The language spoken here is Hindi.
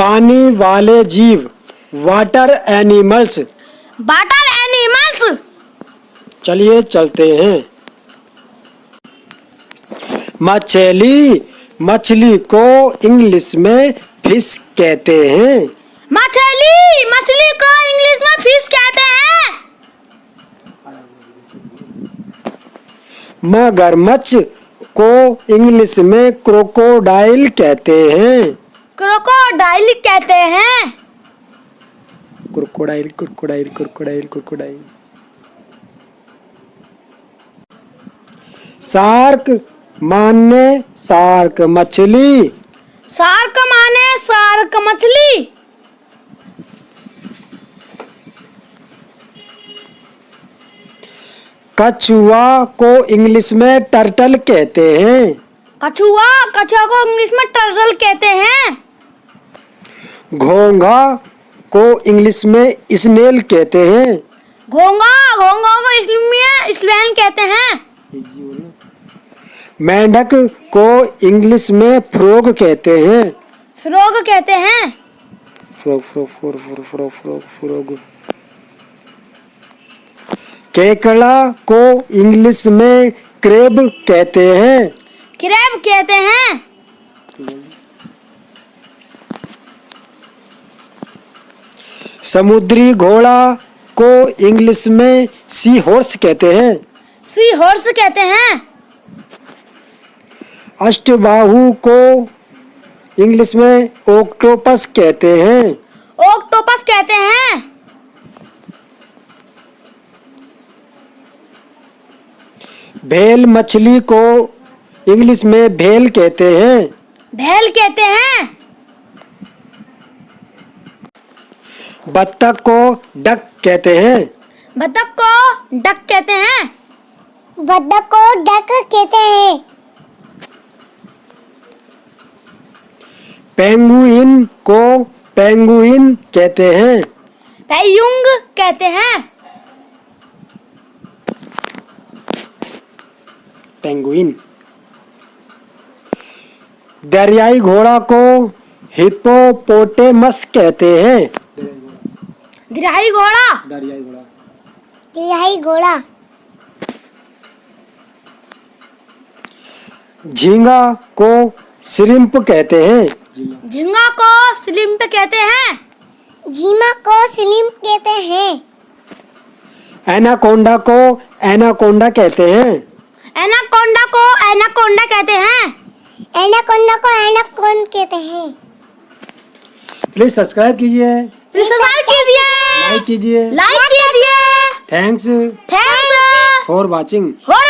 पानी वाले जीव, वाटर एनिमल्स। Water animals. चलिए चलते हैं। मछली, मछली को इंग्लिश में फिश कहते हैं। मछली, मछली को इंग्लिश में फिश कहते हैं। मगरमच्छ को इंग्लिश में क्रोकोडाइल कहते हैं। क्रोकोडाइल कहते हैं। Crocodile, crocodile, crocodile, crocodile. Shark माने शार्क मछली। शार्क माने शार्क मछली। कछुआ को इंग्लिश में टर्टल कहते हैं। कछुआ, कछुआ को इंग्लिश में टर्टल कहते हैं। घोंघा को इंग्लिश में स्नेल कहते हैं। घोंघा, घोंघा को इंग्लिश में स्वेन कहते हैं। मेंढक को इंग्लिश में फ्रॉग कहते हैं। फ्रॉग कहते हैं। Frog, frog, frog, frog, frog, frog, frog. केकड़ा को इंग्लिश में क्रेब कहते हैं। क्रैब कहते हैं। समुद्री घोड़ा को इंग्लिश में सी हॉर्स कहते हैं। सी हॉर्स कहते हैं। अष्टबाहु को इंग्लिश में ऑक्टोपस कहते हैं। ऑक्टोपस कहते हैं। भेल मछली को इंग्लिश में भेल कहते हैं। भेल कहते हैं। बत्तख को डक कहते हैं। बतख को डक कहते हैं। बतख को डक कहते हैं। पेंगुइन को पेंगुइन कहते हैं। पेयुंग कहते हैं। पेंगुइन। दरियाई घोड़ा को हिप्पोपोटेमस कहते हैं। दरियाई घोड़ा। दरियाई घोड़ा। तिहाई घोड़ा। झींगा को श्रिम्प कहते हैं। झींगा को स्लिम्प कहते हैं। झीमा को स्लिम कहते हैं। एनाकोंडा को एनाकोंडा कहते हैं। एनाकोंडा को एनाकोंडा कहते हैं। एनाकोंडा को एनाकोन कहते हैं। प्लीज सब्सक्राइब कीजिए, प्लीज सब्सक्राइब कीजिए, लाइक कीजिए। लाइक कीजिए। Thanks thanks for watching. For